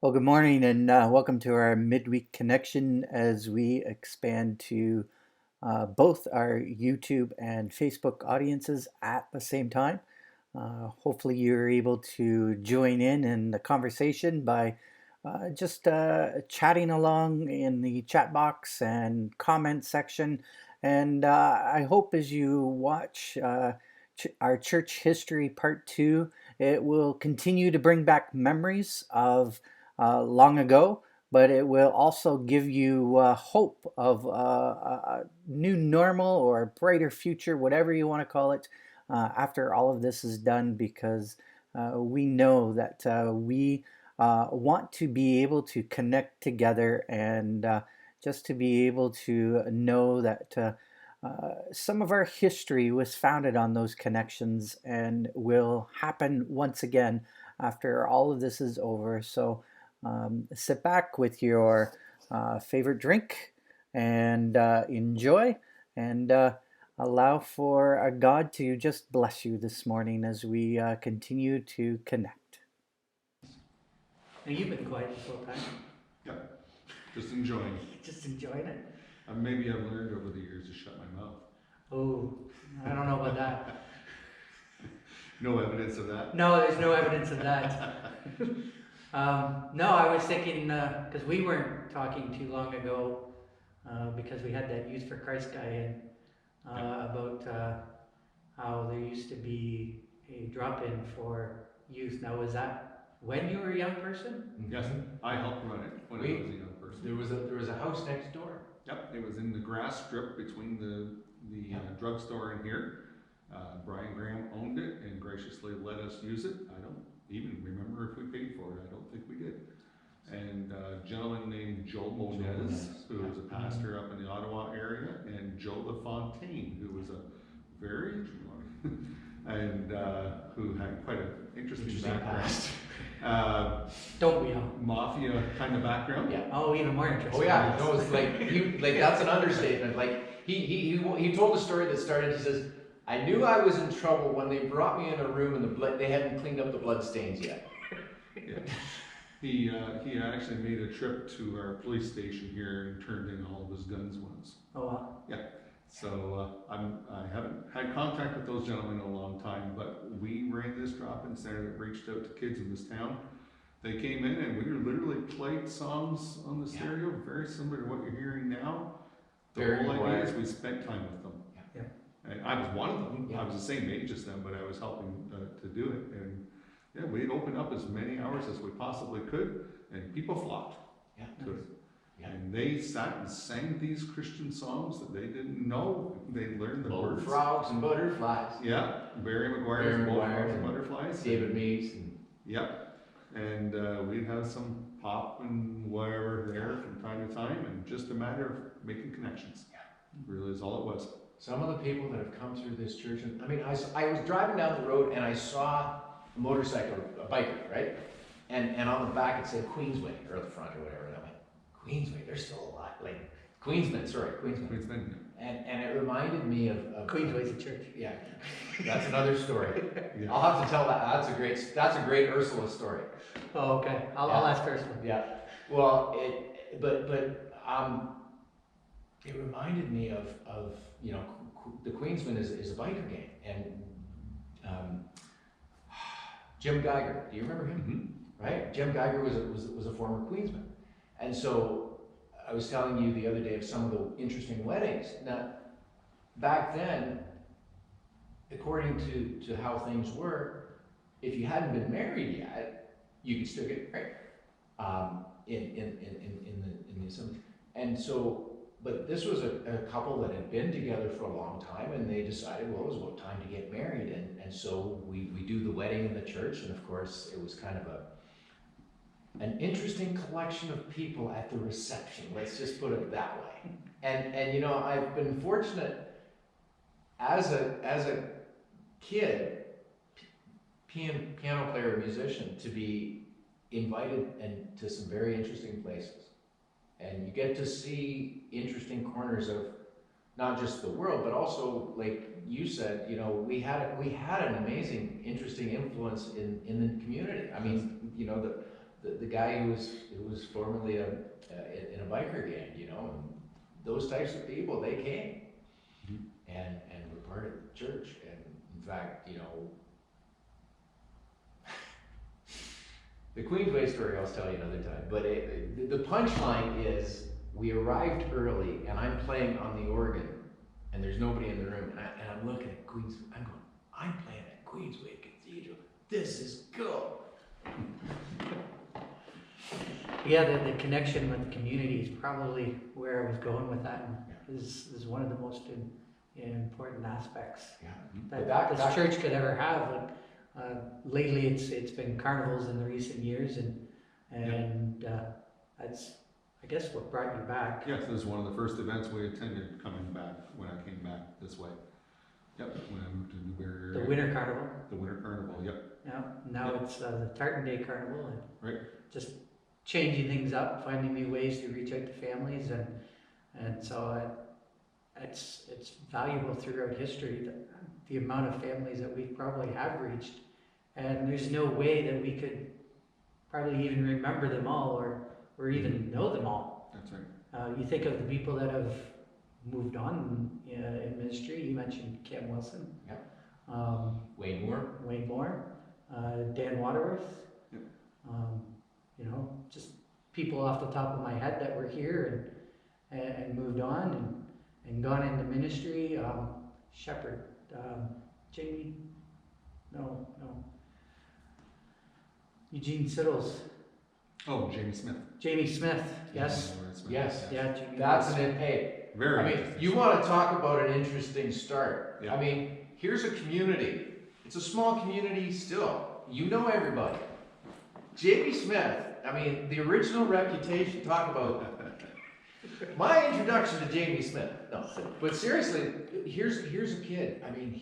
Well, good morning and welcome to our midweek connection as we expand to both our YouTube and Facebook audiences at the same time. Hopefully, you're able to join in the conversation by just chatting along in the chat box and comment section. And I hope as you watch our church history part two, it will continue to bring back memories of long ago, but it will also give you hope of a new normal or a brighter future, whatever you want to call it, after all of this is done, because we know that we want to be able to connect together and just to be able to know that some of our history was founded on those connections and will happen once again after all of this is over. So sit back with your favorite drink and enjoy and allow for God to just bless you this morning as we continue to connect. Now, you've been quiet this whole time. Yep, just enjoying. Just enjoying it? Maybe I've learned over the years to shut my mouth. Oh, I don't know about that. No evidence of that? No, there's no evidence of that. No, I was thinking, because we weren't talking too long ago, because we had that Youth for Christ guy in, about how there used to be a drop-in for youth. Now, was that when you were a young person? Yes, I helped run it when I was a young person. There was a house next door. Yep, it was in the grass strip between the drugstore and here. Brian Graham owned it and graciously let us use it. I don't even remember if we paid for it. I don't think we did. And a gentleman named Joe Moniz, who was a pastor up in the Ottawa area, and Joe LaFontaine, who was a very and who had quite an interesting background. Don't we all? Mafia kind of background. Yeah. Oh, even more interesting. Oh yeah. No, it's like that's an understatement. Like he told a story that started. He says, "I knew I was in trouble when they brought me in a room and they hadn't cleaned up the blood stains yet." Yeah. He actually made a trip to our police station here and turned in all of his guns once. Oh wow. Yeah. So I haven't had contact with those gentlemen in a long time, but we ran this drop-in center that reached out to kids in this town. They came in and we literally played songs on the stereo, very similar to what you're hearing now. The whole idea is we spent time with them. Yeah. And I was one of them. Yeah. I was the same age as them, but I was helping to do it. And yeah, we'd open up as many hours as we possibly could, and people flocked to it. Yeah. And they sat and sang these Christian songs that they didn't know. They learned the words. Frogs and butterflies. Yeah, Barry McGuire's Bullfrogs and Butterflies. David Meeks. And yep. And we'd have some pop and whatever there from time to time, and just a matter of making connections. Yeah. Really is all it was. Some of the people that have come through this church, and I mean, I was driving down the road and I saw a motorcycle, a biker, right? And on the back it said Queensway, or the front or whatever. And I went, Queensway, they're still alive. Like, Queensman. And it reminded me of Queensway's a church. Yeah, that's another story. Yeah. I'll have to tell that. That's a great Ursula story. Oh, okay. I'll ask Ursula. Yeah. Well, but it reminded me of the Queensman is a biker gang, and Jim Geiger. Do you remember him? Mm-hmm. Right. Jim Geiger was a former Queensman, and so I was telling you the other day of some of the interesting weddings. Now, back then, according to how things were, if you hadn't been married yet, you could still get married in the assembly. And so, but this was a couple that had been together for a long time, and they decided, well, it was about time to get married. And so we do the wedding in the church, and of course, it was kind of an interesting collection of people at the reception. Let's just put it that way. And you know, I've been fortunate as a kid, piano player, musician, to be invited to some very interesting places. And you get to see interesting corners of not just the world, but also, like you said, you know, we had an amazing, interesting influence in the community. I mean, you know, the guy who was formerly in a biker gang, you know, and those types of people, they came and were part of the church. And in fact, you know, the Queensway story I'll tell you another time. But the punchline is, we arrived early, and I'm playing on the organ, and there's nobody in the room, and I'm looking at Queens. I'm playing at Queensway Cathedral. This is cool. Yeah, the connection with the community is probably where I was going with that. And is one of the most important aspects that this church could ever have. Like, lately, it's been carnivals in the recent years, and that's, I guess, what brought you back. Yes, this is one of the first events we attended coming back when I came back this way. Yep, when I moved to Newberry area. The Winter Carnival. The Winter Carnival, yep. Yeah, now it's the Tartan Day Carnival, and right. Just changing things up, finding new ways to reach out to families, and so it's valuable throughout history, the amount of families that we probably have reached, and there's no way that we could probably even remember them all or even know them all. That's right. You think of the people that have moved on in ministry. You mentioned Cam Wilson. Yeah. Wayne Moore. Dan Waterworth. Yep. You know, just people off the top of my head that were here and moved on and gone into ministry. Shepherd. Jamie. No. Eugene Siddles. Oh, Jamie Smith. Jamie Smith. Yes. Yes. Yeah. Jamie. That's an hey. Very. I mean, you want to talk about an interesting start. Yeah. I mean, here's a community. It's a small community still. You know everybody. Jamie Smith, I mean, the original reputation, talk about my introduction to Jamie Smith. No, but seriously, here's a kid. I mean,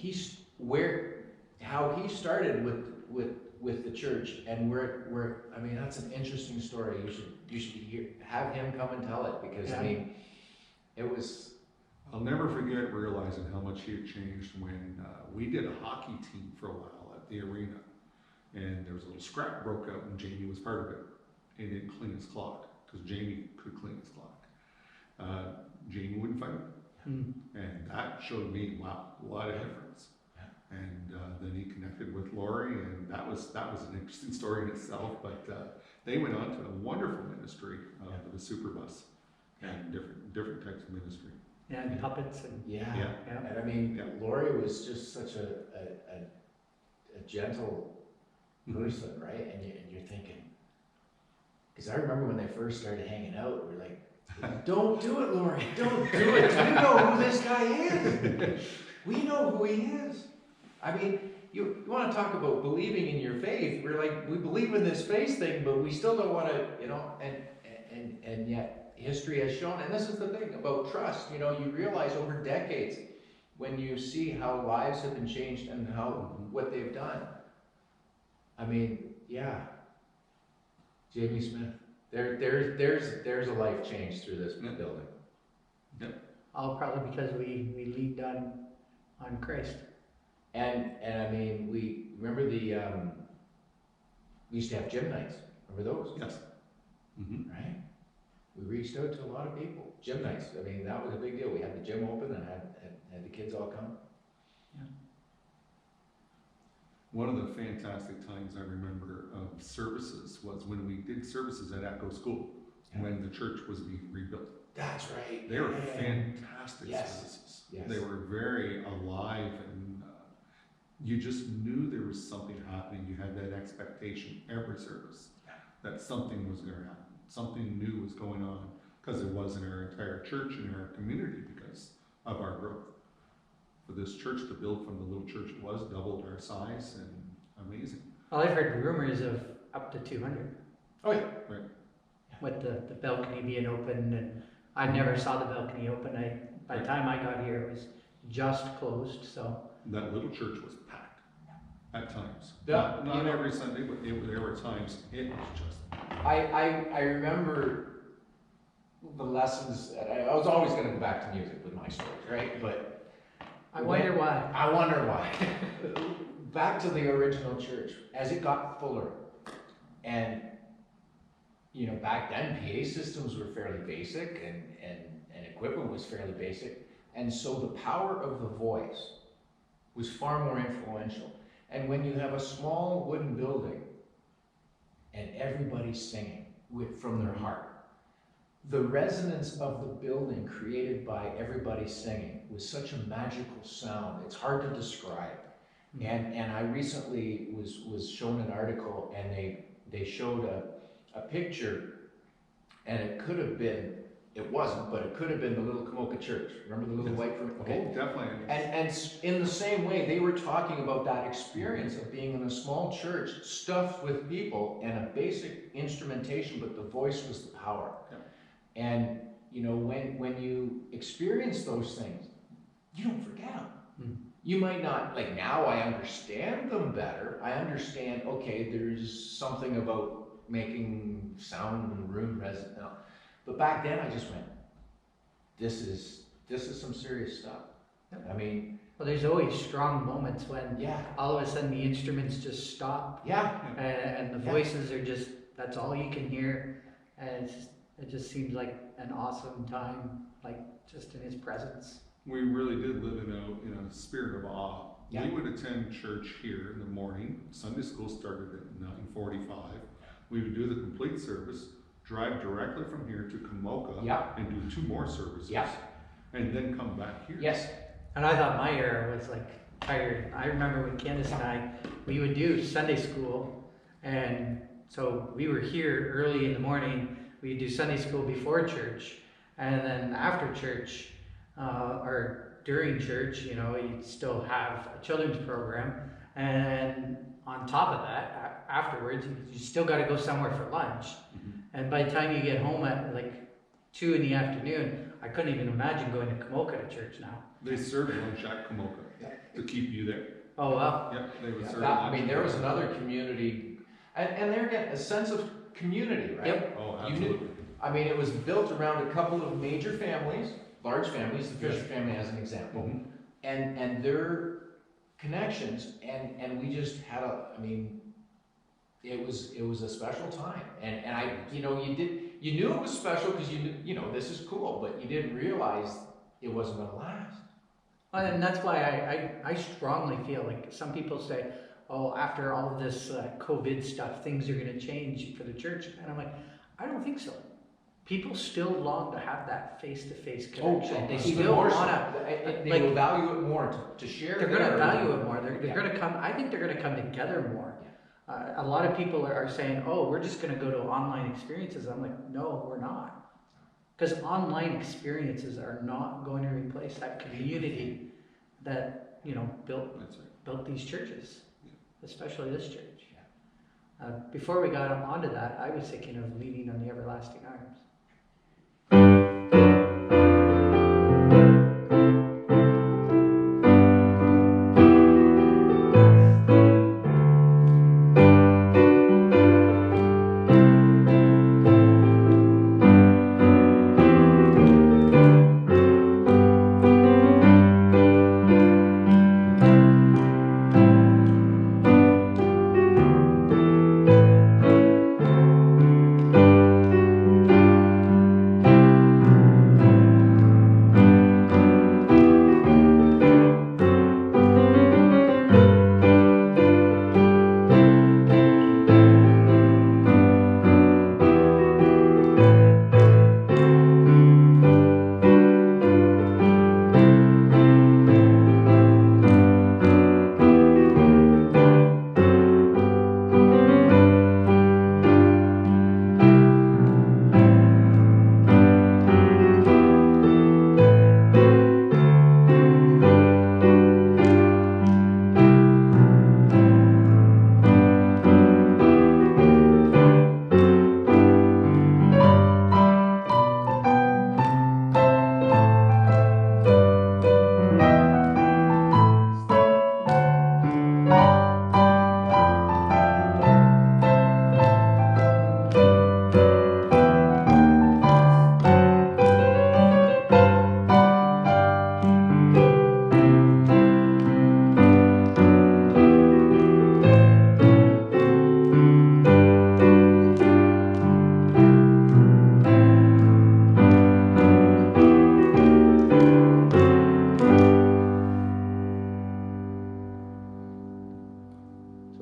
how he started with the church, and where I mean, that's an interesting story. You should have him come and tell it, because I mean, it was. I'll never forget realizing how much he had changed when we did a hockey team for a while at the arena, and there was a little scrap broke out, and Jamie was part of it. He didn't clean his clock, because Jamie could clean his clock. Jamie wouldn't fight him, and that showed me, wow, a lot of difference. Yeah. And then he connected with Lori, and that was an interesting story in itself. But they went on to a wonderful ministry of the super bus and different types of ministry. Yeah, and puppets and And I mean, Lori was just such a gentle person, right? And you're thinking, because I remember when they first started hanging out, we're like, "Don't do it, Lori! Don't do it! We know who this guy is. We know who he is." I mean, you want to talk about believing in your faith? We're like, we believe in this faith thing, but we still don't want to, you know, and yet. History has shown, and this is the thing about trust, you know, you realize over decades when you see how lives have been changed and what they've done. I mean, Jamie Smith, there's a life change through this building. Yep. All probably because we leaned on Christ. And I mean, we remember we used to have gym nights. Remember those? Yes. Right? We reached out to a lot of people. Gym nights. I mean, that was a big deal. We had the gym open and had the kids all come. Yeah. One of the fantastic times I remember of services was when we did services at Echo School, when the church was being rebuilt. That's right. They were fantastic services. Yes. They were very alive, and you just knew there was something happening. You had that expectation every service that something was going to happen. Something new was going on, because it was in our entire church and our community because of our growth. For this church to build from the little church it was, doubled our size, and amazing. Well, I've heard rumors of up to 200. Oh yeah. Right. With the balcony being open, and I never saw the balcony open. By the time I got here, it was just closed. So that little church was packed at times. Yeah. Not every Sunday, but there were times it was just. I remember the lessons. I was always going to go back to music with my stories, right? But I wonder why. I wonder why. Back to the original church, as it got fuller, and back then PA systems were fairly basic and equipment was fairly basic. And so the power of the voice was far more influential. And when you have a small wooden building and everybody's singing from their heart, the resonance of the building created by everybody singing was such a magical sound. It's hard to describe. And I recently was shown an article, and they showed a picture, and it wasn't, but it could have been the little Kamoka church. Remember the little white room? Okay. Oh, definitely. And in the same way, they were talking about that experience of being in a small church stuffed with people and a basic instrumentation, but the voice was the power. Yeah. And when you experience those things, you don't forget them. Mm. You might not, like now I understand them better. I understand, okay, there's something about making sound in the room resonant. But back then I just went, this is some serious stuff. I mean, well, there's always strong moments when yeah, all of a sudden the instruments just stop, yeah, and the Yeah. voices are just, that's all you can hear, and it just seemed like an awesome time, like just in his presence. We really did live in a spirit of awe. Yeah. We would attend church here in the morning. Sunday school started at 9:45. We would do the complete service, drive directly from here to Kamoka, Yeah. and do 2 more services, Yeah. and then come back here. yes, And I thought my era was like tired. I remember when Candace and I, we would do Sunday school, and so we were here early in the morning. We'd do Sunday school before church, and then after church, or during church, you'd still have a children's program, and on top of that, afterwards, you still got to go somewhere for lunch. Mhm. And by the time you get home at like 2 in the afternoon, I couldn't even imagine going to Kamoka to church now. They served lunch at Kamoka to keep you there. Oh wow. Yep, they would serve I lunch. mean, there was another community, and there again, a sense of community, right? Yep. Oh, You absolutely. I mean, it was built around a couple of major families, large families, the Fisher Yes. family as an example, Mhm. and their connections, and we just had it was a special time, and I, you knew it was special because you knew, this is cool, but you didn't realize it wasn't gonna last. And that's why I strongly feel like some people say, oh, after all of this COVID stuff, things are going to change for the church. And I'm like, I don't think so. People still long to have that face-to-face connection. They even still more so. want to. They will value it more to share. They're going to their- value it more. They're Yeah. going to come. I think they're going to come together more. A lot of people are saying, oh, we're just going to go to online experiences. I'm like, no, we're not. Because online experiences are not going to replace that community that, That's right. built these churches, especially this church. Before we got onto that, I was thinking of leaning on the everlasting arms.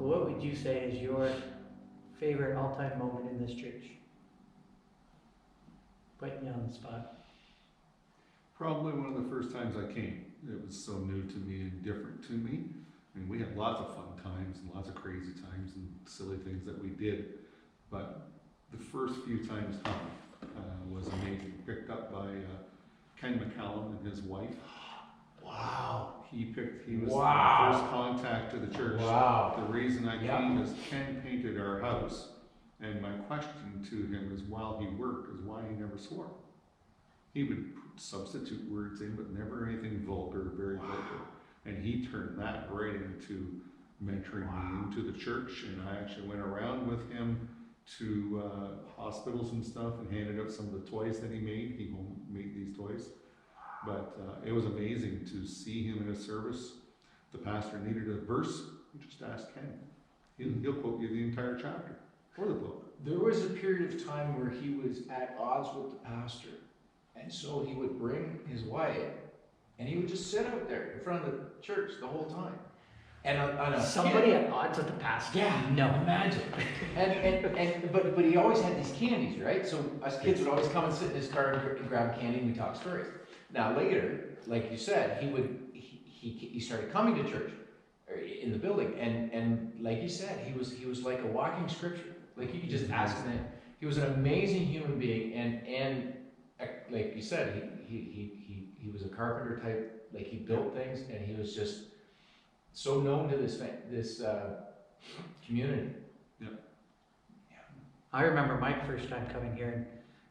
So what would you say is your favorite all-time moment in this church? Putting you on the spot. Probably one of the first times I came. It was so new to me and different to me. I mean, we had lots of fun times and lots of crazy times and silly things that we did. But the first few times coming was amazing. Picked up by Ken McCallum and his wife. Wow. He was Wow. the first contact to the church. Wow. The reason I came is Ken painted our house. And my question to him is, while he worked, is why he never swore. He would substitute words in, but never anything vulgar, very vulgar. And he turned that right into mentoring me into the church. And I actually went around with him to hospitals and stuff and handed out some of the toys that he made. He made these toys. But it was amazing to see him in a service. The pastor needed a verse. Just ask Ken. He'll quote you the entire chapter or the book. There was a period of time where he was at odds with the pastor. And so he would bring his wife and he would just sit out there in front of the church the whole time. And on a Somebody at odds with the pastor? Yeah, No. imagine. But he always had these candies, right? So us kids would always come and sit in his car and grab candy and we talk stories. Now later, like you said, he started coming to church in the building, and like you said, he was like a walking scripture. Like you could just ask him. He was an amazing human being, and like you said, he was a carpenter type. Like he built things, and he was just so known to this community. Yeah. I remember my first time coming here, and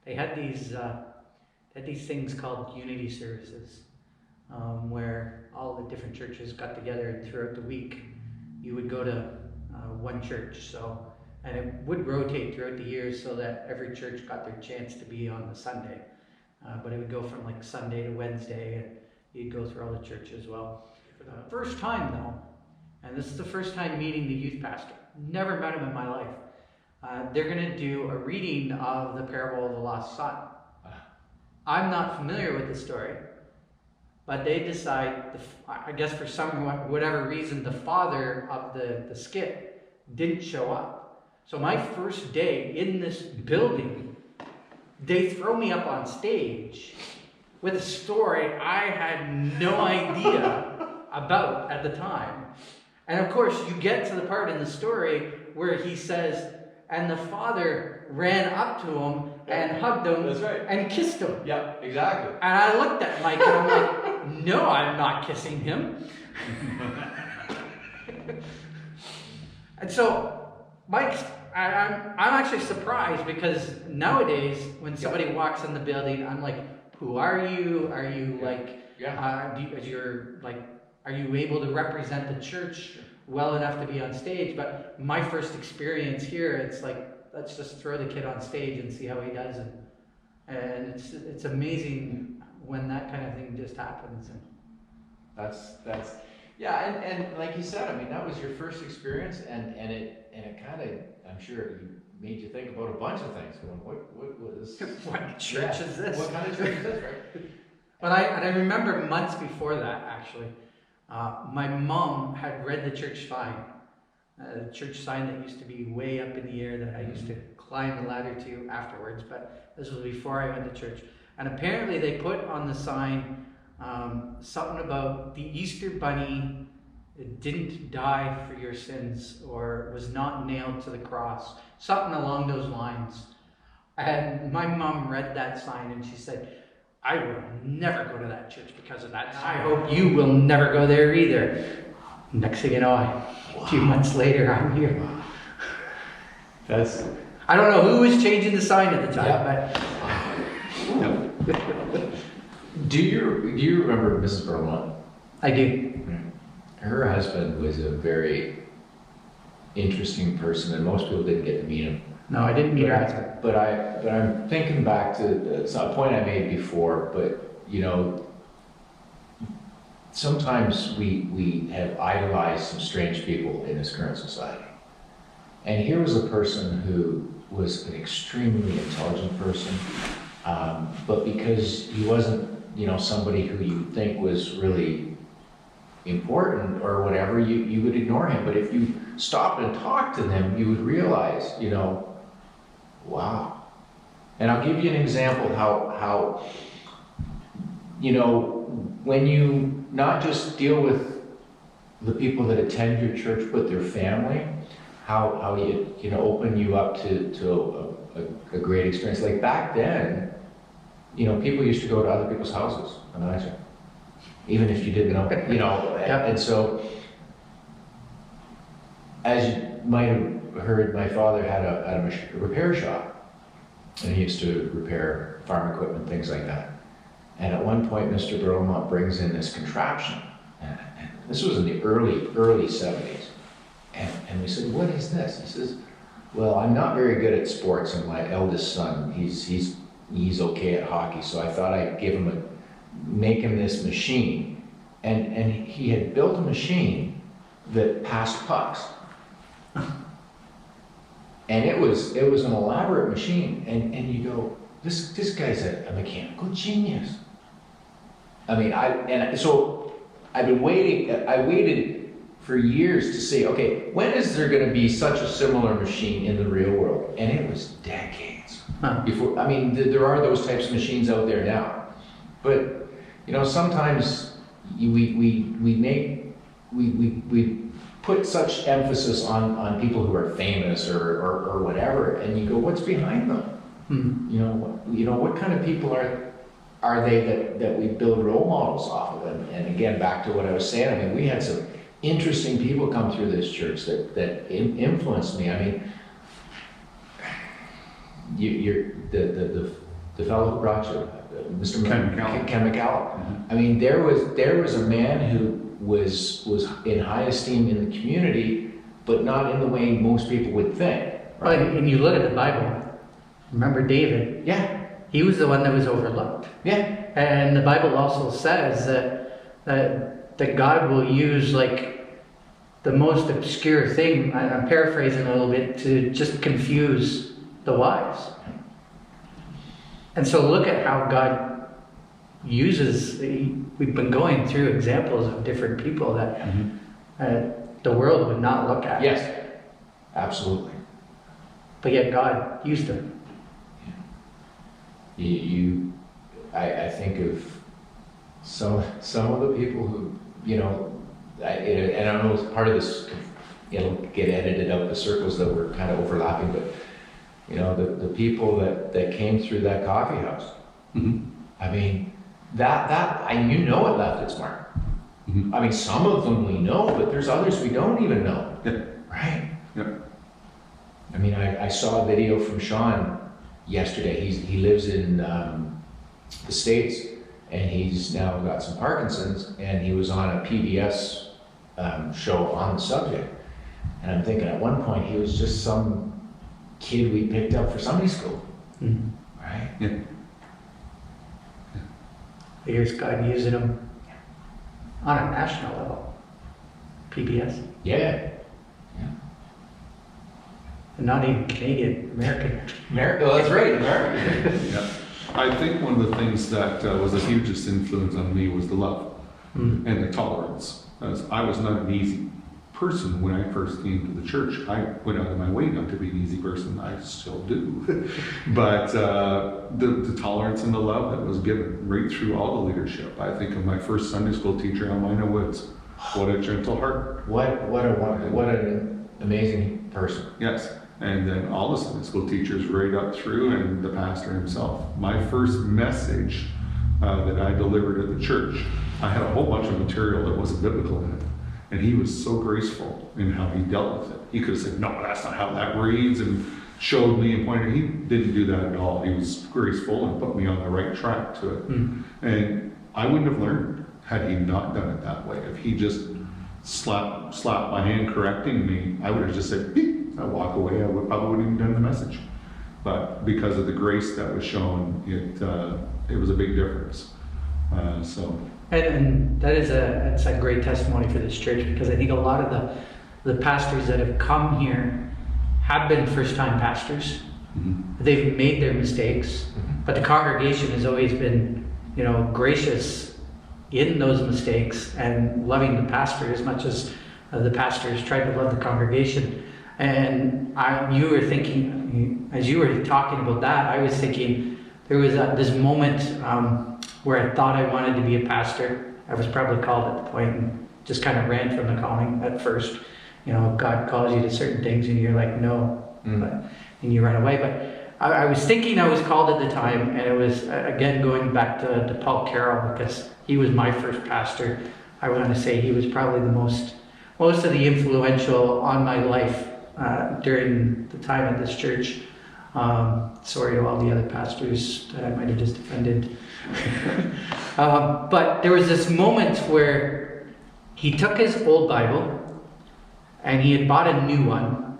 they had these things called unity services, where all the different churches got together, and throughout the week you would go to one church. And it would rotate throughout the years so that every church got their chance to be on the Sunday. But it would go from like Sunday to Wednesday, and you'd go through all the churches. Well, for the first time though, and this is the first time meeting the youth pastor, never met him in my life, they're going to do a reading of the parable of the lost son. I'm not familiar with the story, but they decide, I guess for whatever reason, the father of the skit didn't show up. So my first day in this building, they throw me up on stage with a story I had no idea about at the time. And of course, you get to the part in the story where he says, and the father ran up to him and hugged him. That's right. And kissed him. Yeah, exactly. And I looked at Mike and I'm like, no, I'm not kissing him. And so Mike, I'm actually surprised, because nowadays when somebody walks in the building, I'm like, who are you? Are you like, are you able to represent the church well enough to be on stage? But my first experience here, it's like, let's just throw the kid on stage and see how he does. And it's amazing when that kind of thing just happens. And That's yeah, and like you said, I mean, that was your first experience, and it kind of, I'm sure, made you think about a bunch of things. Going, what church is this? What kind of church is this, right? But I remember months before that, actually, my mom had read the church sign that used to be way up in the air that I used to climb the ladder to afterwards, but this was before I went to church. And apparently they put on the sign something about the Easter Bunny didn't die for your sins, or was not nailed to the cross, something along those lines. And my mom read that sign and she said, I will never go to that church because of that. And I hope you will never go there either. Next thing you know, a few months later, I'm here. I don't know who was changing the sign at the time, but Do you remember Mrs. Berlin? I do. Her husband was a very interesting person, and most people didn't get to meet him. No, I didn't meet her husband. But I'm thinking back to a point I made before. But you know, sometimes we have idolized some strange people in this current society. And here was a person who was an extremely intelligent person, but because he wasn't, somebody who you think was really important or whatever, you would ignore him. But if you stopped and talked to them, you would realize, wow. And I'll give you an example how when you not just deal with the people that attend your church, but their family, how you open you up to a great experience. Like back then, people used to go to other people's houses on Isaac, even if you didn't know, Yeah. And so, as you might have heard, my father had a repair shop, and he used to repair farm equipment, things like that. And at one point, Mr. Berlemont brings in this contraption. And this was in the early 70s. And we said, what is this? He says, well, I'm not very good at sports, and my eldest son, he's okay at hockey, so I thought I'd make him this machine. And he had built a machine that passed pucks. And it was an elaborate machine. And you go, this guy's a mechanical genius. I mean, so I've been waiting, I waited for years to see, okay, when is there going to be such a similar machine in the real world? And it was decades before. I mean, there are those types of machines out there now, but sometimes we put such emphasis on people who are famous or whatever, and you go, what's behind them? What kind of people are they that we build role models off of? And again, back to what I was saying, I mean, we had some interesting people come through this church that influenced me. I mean, you're the fellow who brought you, Mr. Ken McCallum. Ken McCallum. I mean, there was a man who was in high esteem in the community, but not in the way most people would think. Right? And you look at the Bible, remember David? Yeah. He was the one that was overlooked. Yeah. And the Bible also says that God will use like the most obscure thing, I'm paraphrasing a little bit, to just confuse the wise. And so look at how God uses, we've been going through examples of different people that the world would not look at. Yes. Absolutely. But yet God used them. I think of some of the people who, and I don't know if part of this, it'll get edited out, the circles that were kind of overlapping, but the people that came through that coffee house. Mm-hmm. I mean, that it left its mark. Mm-hmm. I mean, some of them we know, but there's others we don't even know. Yeah. Right? Yeah. I mean, I saw a video from Sean yesterday. He lives in the States, and he's now got some Parkinson's, and he was on a PBS show on the subject. And I'm thinking at one point he was just some kid we picked up for Sunday school. Mm-hmm. Right? Yeah. Here's God using them on a national level. PBS. Yeah. And not even Canadian, American. America, well, that's right, America. Yeah. I think one of the things that was the hugest influence on me was the love and the tolerance. As I was not an easy person when I first came to the church. I went out of my way not to be an easy person. I still do. But the tolerance and the love that was given right through all the leadership. I think of my first Sunday school teacher, Almina Woods. What a gentle heart. What an amazing person. Yes. And then all the Sunday school teachers right up through, and the pastor himself. My first message that I delivered at the church, I had a whole bunch of material that wasn't biblical in it. And he was so graceful in how he dealt with it. He could have said, no, that's not how that reads, and showed me and pointed. He didn't do that at all. He was graceful and put me on the right track to it. And I wouldn't have learned had he not done it that way. If he just slapped my hand correcting me, I would have just said, beep. I'd walk away. I probably wouldn't even done the message. But because of the grace that was shown, it was a big difference. And that is it's a great testimony for this church, because I think a lot of the pastors that have come here have been first-time pastors. Mm-hmm. They've made their mistakes, but the congregation has always been, gracious in those mistakes and loving the pastor as much as the pastors tried to love the congregation. And you were thinking, as you were talking about that, I was thinking there was this moment where I thought I wanted to be a pastor. I was probably called at the point and just kind of ran from the calling at first. You know, God calls you to certain things and you're like, no, and you run away. But I was thinking I was called at the time, and it was, again, going back to Paul Carroll, because he was my first pastor. I want to say he was probably the most of the influential on my life during the time at this church. Sorry to all the other pastors that I might have just offended. But there was this moment where he took his old Bible and he had bought a new one,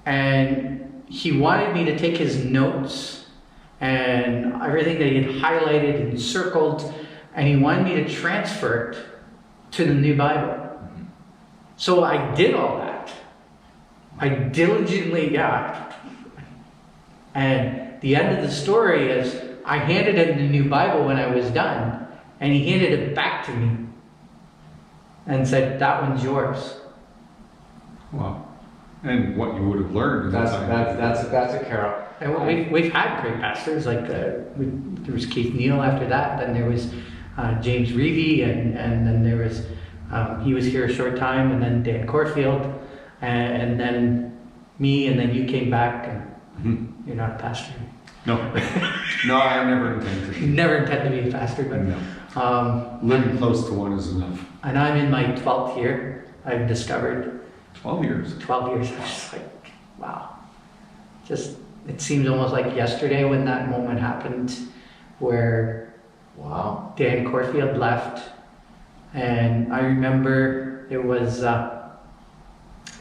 and he wanted me to take his notes and everything that he had highlighted and circled, and he wanted me to transfer it to the new Bible. So I did all that. I diligently, and the end of the story is I handed him the new Bible when I was done, and he handed it back to me and said, "That one's yours." Wow. And what you would have learned. That's a Carol. And we've had great pastors, like there was Keith Neal after that, then there was James Reevy, and then there was, he was here a short time, and then Dan Corfield, and then me, and then you came back, and you're not a pastor. No. No, I never intended to. Never intend to be a pastor, but no. Living close to one is enough. And I'm in my 12th year. I've discovered 12 years. 12 years. I was just like, wow. Just, it seems almost like yesterday when that moment happened, where Dan Corfield left, and I remember it was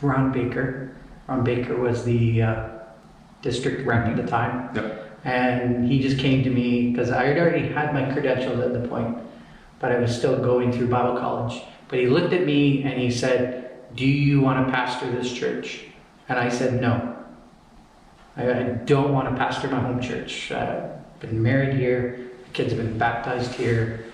Ron Baker. Ron Baker was the district rep at the time. Yep. And he just came to me, because I had already had my credentials at the point, but I was still going through Bible college. But he looked at me and he said, "Do you want to pastor this church?" And I said, "No. I don't want to pastor my home church. I've been married here, the kids have been baptized here.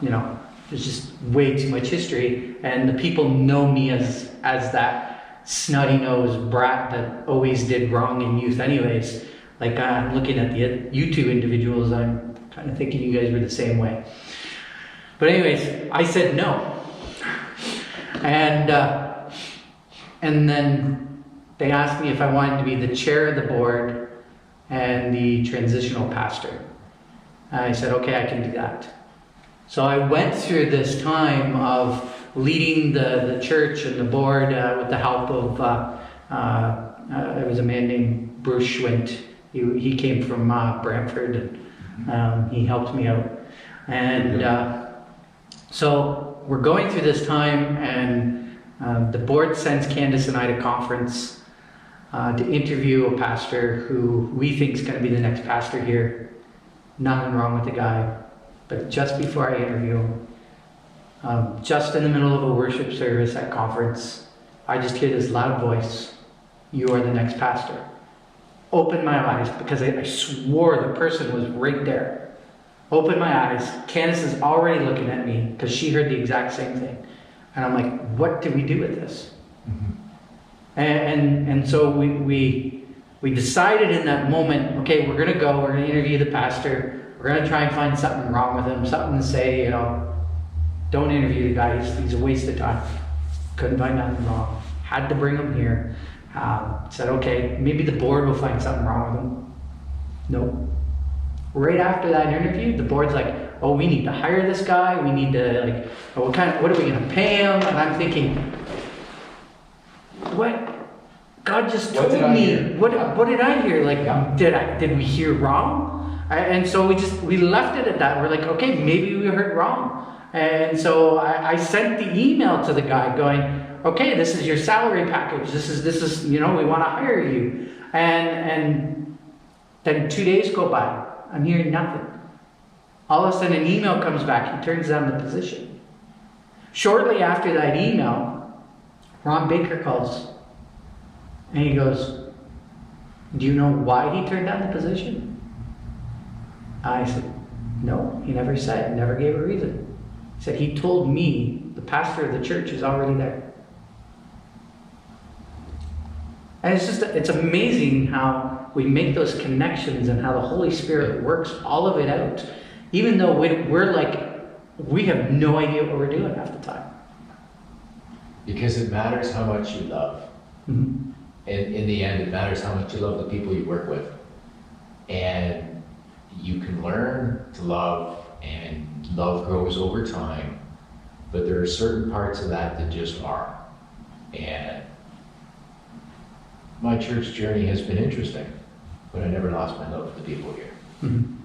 You know, there's just way too much history, and the people know me as that snotty-nosed brat that always did wrong in youth anyways. Like, I'm looking at the you two individuals, I'm kind of thinking you guys were the same way." But anyways, I said no. And then they asked me if I wanted to be the chair of the board and the transitional pastor. And I said, okay, I can do that. So I went through this time of leading the church and the board with the help of, there was a man named Bruce Schwint. He came from Brantford, and he helped me out. And so we're going through this time, and the board sends Candace and I to conference to interview a pastor who we think is going to be the next pastor here. Nothing wrong with the guy. But just before I interview him, just in the middle of a worship service at conference, I just hear this loud voice, "You are the next pastor." Open my eyes, because I swore the person was right there. Open my eyes. Candace is already looking at me because she heard the exact same thing. And I'm like, what do we do with this? And so we decided in that moment, okay, we're going to go, we're going to interview the pastor. We're going to try and find something wrong with him, something to say, you know, don't interview the guy, he's a waste of time. Couldn't find nothing wrong. Had to bring him here. Said, okay, maybe the board will find something wrong with him. Nope. Right after that interview, the board's like, oh, we need to hire this guy. We need to, like, what are we going to pay him? And I'm thinking, what? God just told me. What did I hear? Like, did we hear wrong? And so we left it at that. We're like, okay, maybe we heard wrong. And so I sent the email to the guy going, okay, this is your salary package. This is, you know, we want to hire you. And then 2 days go by. I'm hearing nothing. All of a sudden an email comes back. He turns down the position. Shortly after that email, Ron Baker calls. And he goes, do you know why he turned down the position? I said, No, he never said, never gave a reason. He said, he told me the pastor of the church is already there. And it's amazing how we make those connections and how the Holy Spirit works all of it out. Even though we're like, we have no idea what we're doing half the time. Because it matters how much you love. Mm-hmm. And in the end, it matters how much you love the people you work with. And you can learn to love, and love grows over time. But there are certain parts of that just are. And my church journey has been interesting, but I never lost my love for the people here. Mm-hmm.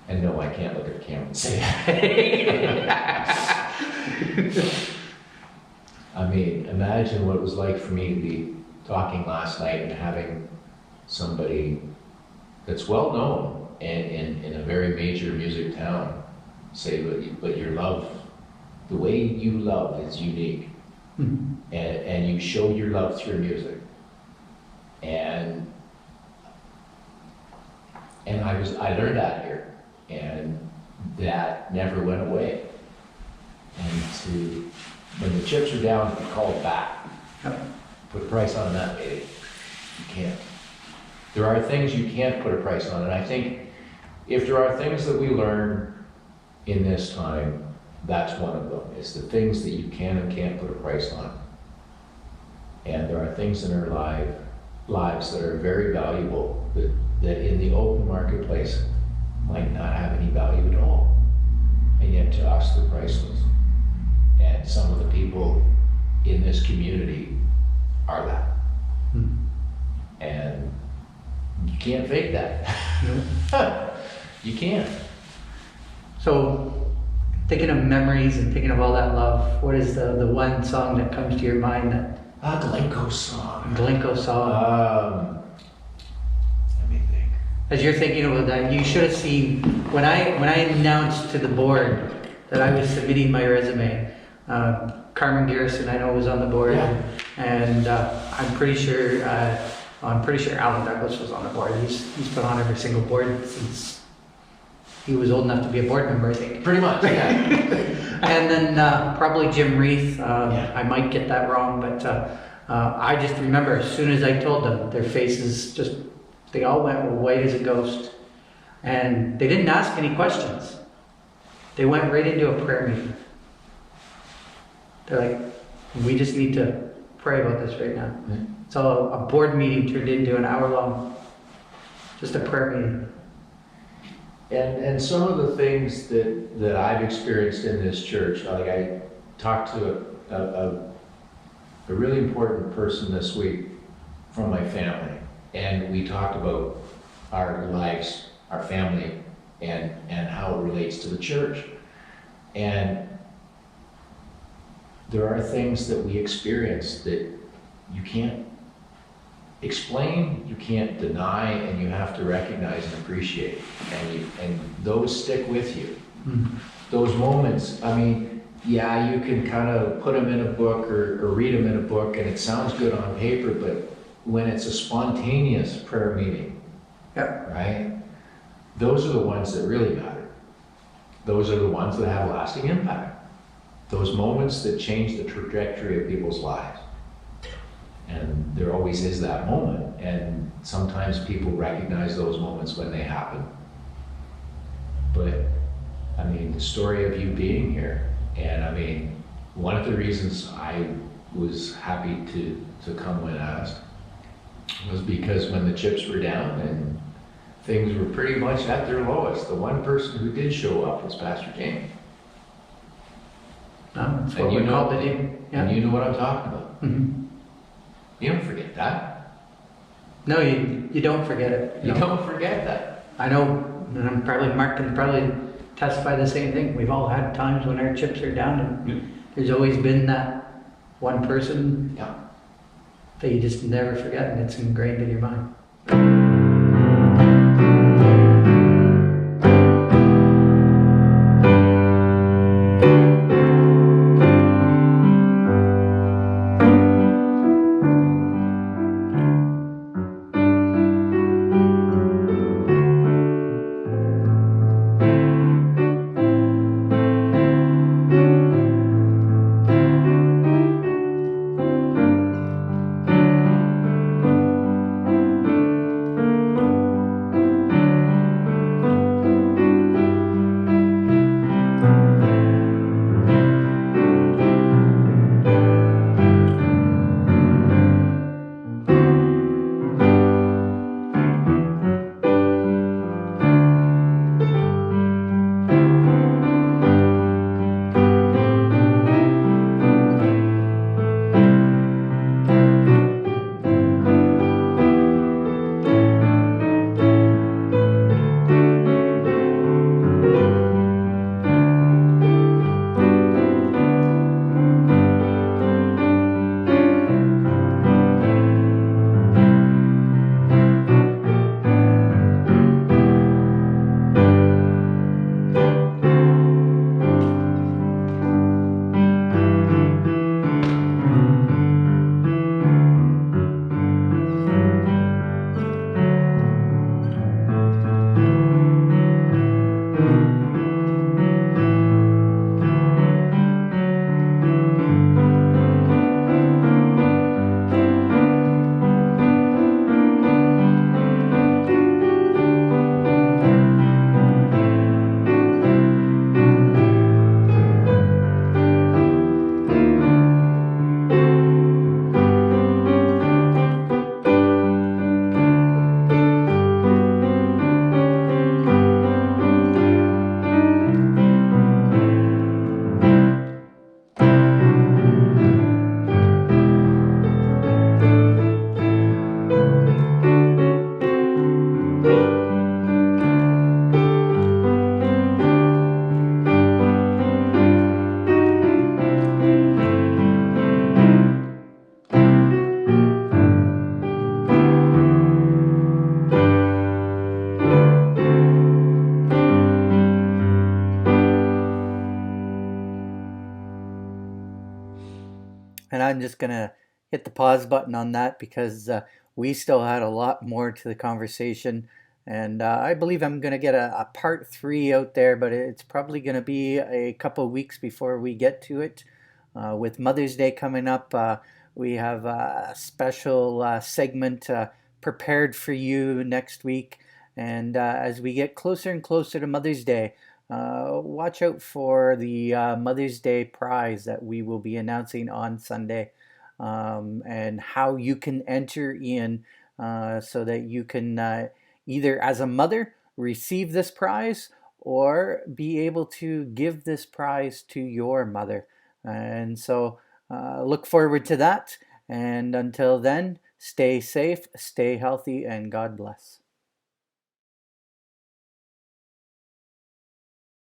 And no, I can't look at the camera and say that. I mean, imagine what it was like for me to be talking last night and having somebody that's well known and in a very major music town say, but your love, the way you love is unique. Mm-hmm. And you show your love through music. And I learned that here, and that never went away. And when the chips are down, you call it back. Put a price on that, baby. You can't. There are things you can't put a price on, and I think if there are things that we learn in this time, that's one of them. It's the things that you can and can't put a price on. And there are things in our lives that are very valuable that in the open marketplace might not have any value at all. And yet to us they're priceless. And some of the people in this community are that. And you can't fake that. You can't. So, thinking of memories and thinking of all that love, what is the one song that comes to your mind that Glencoe's song. Glencoe's song? Let me think. As you're thinking about that, you should have seen when I announced to the board that I was submitting my resume. Carmen Garrison, I know, was on the board, Yeah. and I'm pretty sure Alan Douglas was on the board. He's put on every single board since he was old enough to be a board member, I think. Pretty much, yeah. And then probably Jim Reith. Yeah. I might get that wrong, but I just remember as soon as I told them, their faces they all went white as a ghost. And they didn't ask any questions. They went right into a prayer meeting. They're like, we just need to pray about this right now. Mm-hmm. So a board meeting turned into an hour long, just a prayer meeting. And some of the things that I've experienced in this church, like I talked to a really important person this week from my family, and we talked about our lives, our family, and how it relates to the church. And there are things that we experience that you can't explain, you can't deny, and you have to recognize and appreciate. And those stick with you. Mm-hmm. Those moments, I mean, yeah, you can kind of put them in a book or read them in a book, and it sounds good on paper, but when it's a spontaneous prayer meeting, Yep. right? Those are the ones that really matter. Those are the ones that have lasting impact. Those moments that change the trajectory of people's lives. And there always is that moment, and sometimes people recognize those moments when they happen. But, I mean, the story of you being here, and I mean, one of the reasons I was happy to come when asked was because when the chips were down and things were pretty much at their lowest, the one person who did show up was Pastor James. That's what we called it in. Yeah. And you know what I'm talking about. Mm-hmm. You don't forget that. No, you don't forget it. You No. don't forget that. I know, and Mark can probably testify the same thing. We've all had times when our chips are down, and Yeah. there's always been that one person Yeah. that you just never forget, and it's ingrained in your mind. just going to hit the pause button on that because we still had a lot more to the conversation. And I believe I'm going to get a part 3 out there, but it's probably going to be a couple weeks before we get to it. With Mother's Day coming up, we have a special segment prepared for you next week. And as we get closer and closer to Mother's Day, watch out for the Mother's Day prize that we will be announcing on Sunday, and how you can enter in so that you can either as a mother receive this prize or be able to give this prize to your mother. And so look forward to that. And until then, stay safe, stay healthy, and God bless.